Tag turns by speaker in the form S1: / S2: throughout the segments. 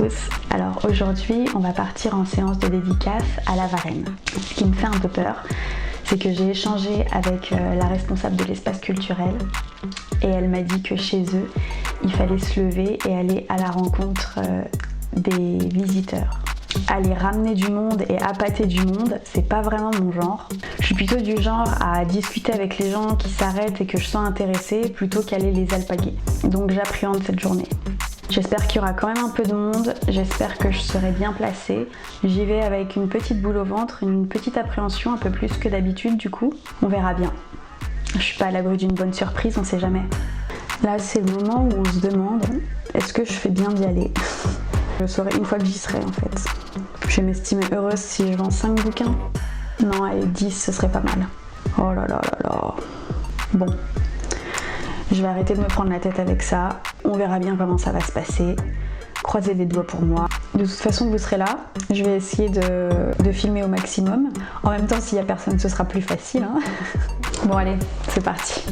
S1: tous. Alors aujourd'hui, on va partir en séance de dédicace à La Varenne. Ce qui me fait un peu peur, c'est que j'ai échangé avec la responsable de l'espace culturel et elle m'a dit que chez eux, il fallait se lever et aller à la rencontre des visiteurs. Aller ramener du monde et appâter du monde, c'est pas vraiment mon genre. Je suis plutôt du genre à discuter avec les gens qui s'arrêtent et que je sens intéressée plutôt qu'aller les alpaguer. Donc j'appréhende cette journée. J'espère qu'il y aura quand même un peu de monde, j'espère que je serai bien placée. J'y vais avec une petite boule au ventre, une petite appréhension, un peu plus que d'habitude du coup. On verra bien. Je suis pas à l'abri d'une bonne surprise, on sait jamais. Là c'est le moment où on se demande, est-ce que je fais bien d'y aller ? Je saurai une fois que j'y serai en fait. Je vais m'estimer heureuse si je vends 5 bouquins. Non, allez, 10 ce serait pas mal. Oh là là là là. Bon. Je vais arrêter de me prendre la tête avec ça. On verra bien comment ça va se passer. Croisez les doigts pour moi. De toute façon, vous serez là. Je vais essayer de filmer au maximum. En même temps, s'il n'y a personne, ce sera plus facile. Hein. Bon, allez, c'est parti.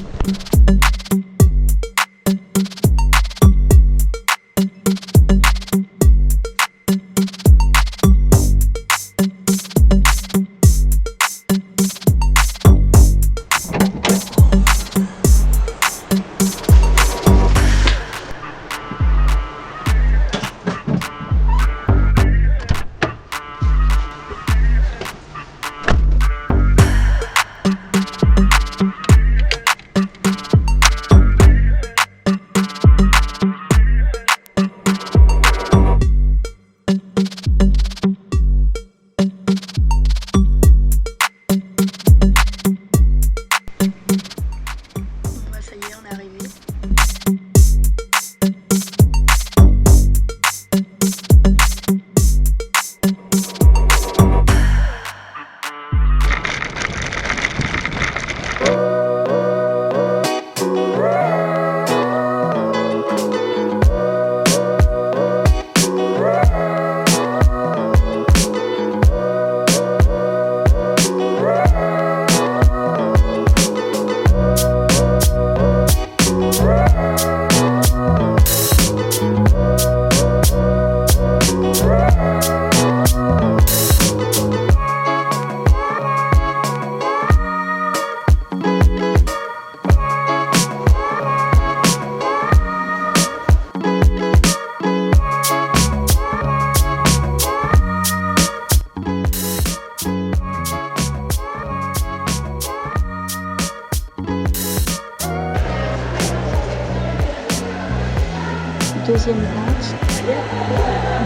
S1: Deuxième vente,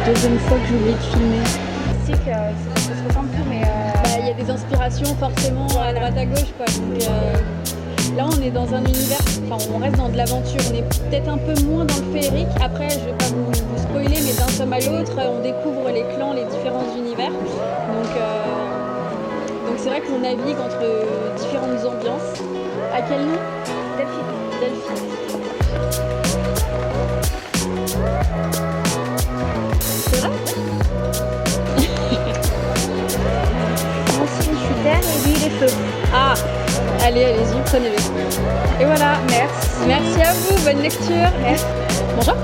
S1: deuxième fois que j'oublie de filmer.
S2: Je sais que ça se ressemble tout, mais
S3: il y a des inspirations forcément à droite à gauche quoi. Donc, là on est dans un univers, enfin on reste dans de l'aventure, on est peut-être un peu moins dans le féerique. Après je vais pas vous spoiler, mais d'un somme à l'autre on découvre les clans, les différents univers. Donc c'est vrai qu'on navigue entre différentes ambiances. À quel nom ? Delphi. C'est vrai ?
S2: moi aussi je suis terre et lui il est feu.
S3: Ah, allez-y, prenez-le. Et voilà, merci. Merci à vous, bonne lecture.
S2: Merci.
S3: Bonjour.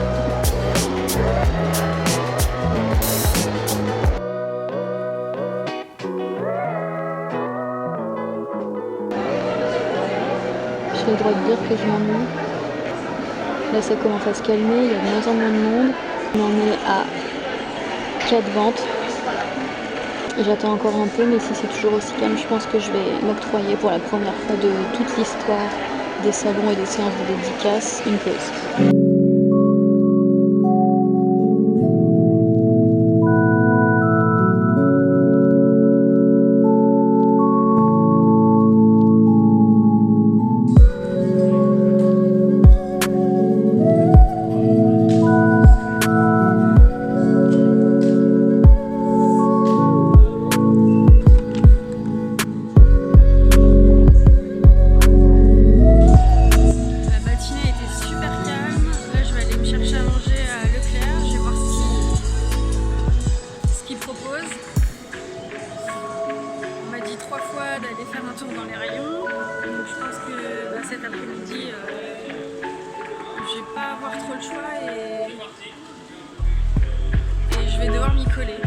S4: J'ai le droit de dire que je m'ennuie. Là ça commence à se calmer, il y a de moins en moins de monde. On en est à 4 ventes. J'attends encore un peu, mais si c'est toujours aussi calme, je pense que je vais m'octroyer pour la première fois de toute l'histoire des salons et des séances de dédicace une pause.
S3: d'aller faire un tour dans les rayons. Donc je pense que cet après-midi, je vais pas avoir trop le choix et vais devoir m'y coller.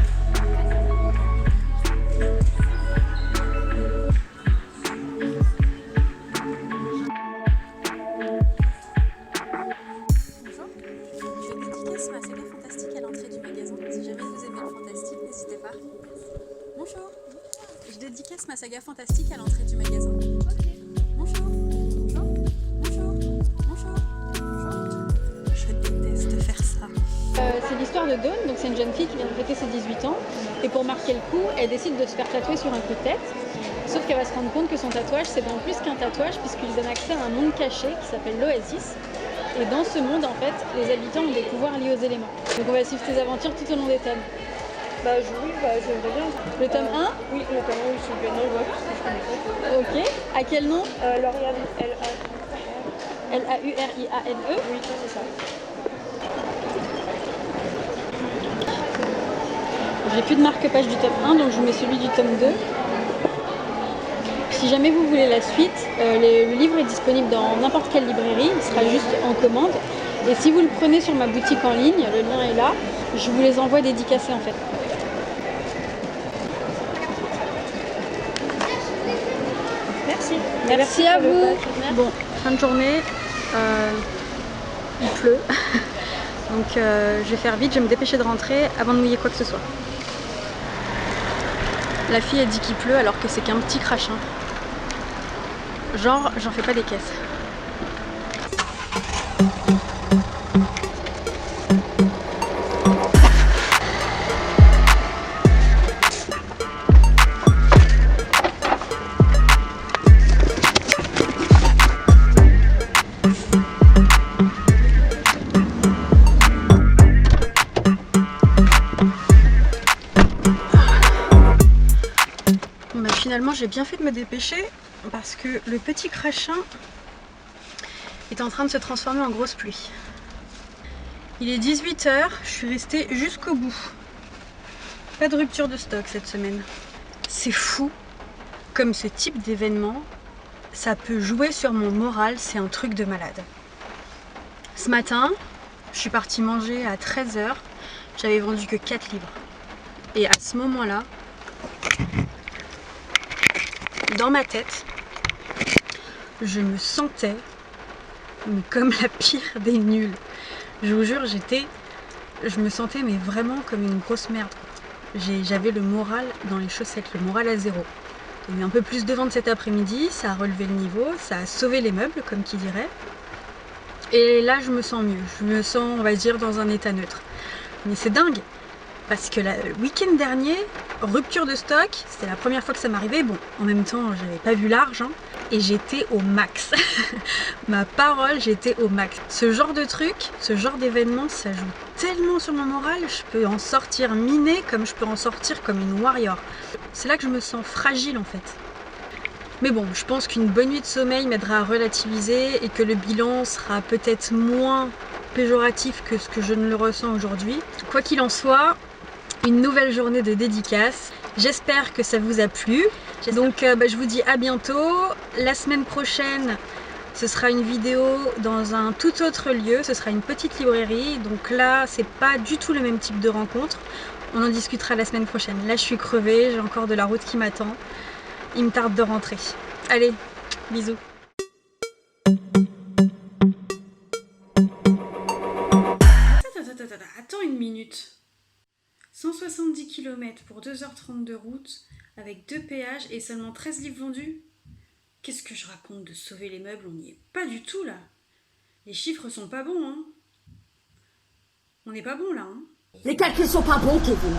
S5: Bonjour, je dédicace ma saga fantastique à l'entrée du magasin. Si jamais vous aimez le fantastique, n'hésitez pas. Bonjour, je dédicace ma saga fantastique à l'entrée du magasin. Bonjour, bonjour, bonjour, bonjour, bonjour. Je déteste faire ça.
S3: C'est l'histoire de Dawn, donc c'est une jeune fille qui vient de fêter ses 18 ans. Et pour marquer le coup, elle décide de se faire tatouer sur un coup de tête. Sauf qu'elle va se rendre compte que son tatouage, c'est bien plus qu'un tatouage, puisqu'il lui donne accès à un monde caché qui s'appelle l'Oasis. Et dans ce monde, en fait, les habitants ont des pouvoirs liés aux éléments. Donc on va suivre tes aventures tout au long des tomes.
S2: J'aimerais bien.
S3: Le tome 1
S2: Oui, le tome 1, oui, je suis bien. Non, parce que je connais pas.
S3: Ok. À quel nom
S2: Lauriane,
S3: Lauriane.
S2: Oui, c'est ça.
S3: J'ai plus de marque-page du tome 1, donc je mets celui du tome 2. Si jamais vous voulez la suite, le livre est disponible dans n'importe quelle librairie, il sera juste en commande. Et si vous le prenez sur ma boutique en ligne, le lien est là, je vous les envoie dédicacés en fait.
S2: Merci.
S3: Merci à vous. Bon, fin de journée, il pleut, donc je vais faire vite, je vais me dépêcher de rentrer avant de mouiller quoi que ce soit. La fille a dit qu'il pleut alors que c'est qu'un petit crachin. Genre, j'en fais pas des caisses. Finalement, j'ai bien fait de me dépêcher parce que le petit crachin est en train de se transformer en grosse pluie. Il est 18 h, je suis restée jusqu'au bout. Pas de rupture de stock cette semaine. C'est fou comme ce type d'événement, ça peut jouer sur mon moral, c'est un truc de malade. Ce matin, je suis partie manger à 13 h, j'avais vendu que 4 livres. Et à ce moment-là, dans ma tête, je me sentais comme la pire des nuls. Je vous jure, je me sentais mais vraiment comme une grosse merde. J'avais le moral dans les chaussettes, le moral à zéro. Il y a eu un peu plus de ventes cet après-midi, ça a relevé le niveau, ça a sauvé les meubles, comme qui dirait. Et là, je me sens mieux. Je me sens, on va dire, dans un état neutre. Mais c'est dingue, parce que le week-end dernier, rupture de stock, c'était la première fois que ça m'arrivait. Bon, en même temps, j'avais pas vu large, hein, et j'étais au max. Ma parole, j'étais au max. Ce genre de truc, ce genre d'événement, ça joue tellement sur mon moral, je peux en sortir minée comme je peux en sortir comme une warrior. C'est là que je me sens fragile en fait. Mais bon, je pense qu'une bonne nuit de sommeil m'aidera à relativiser et que le bilan sera peut-être moins péjoratif que ce que je ne le ressens aujourd'hui. Quoi qu'il en soit, une nouvelle journée de dédicace. J'espère que ça vous a plu. Donc je vous dis à bientôt. La semaine prochaine, ce sera une vidéo dans un tout autre lieu. Ce sera une petite librairie. Donc là, c'est pas du tout le même type de rencontre. On en discutera la semaine prochaine. Là, je suis crevée. J'ai encore de la route qui m'attend. Il me tarde de rentrer. Allez, bisous. Attends une minute. 170 km pour 2h30 de route, avec 2 péages et seulement 13 livres vendus? Qu'est-ce que je raconte de sauver les meubles? On n'y est pas du tout là. Les chiffres sont pas bons, hein. On n'est pas bon là, hein.
S6: Les calculs sont pas bons, Kevin.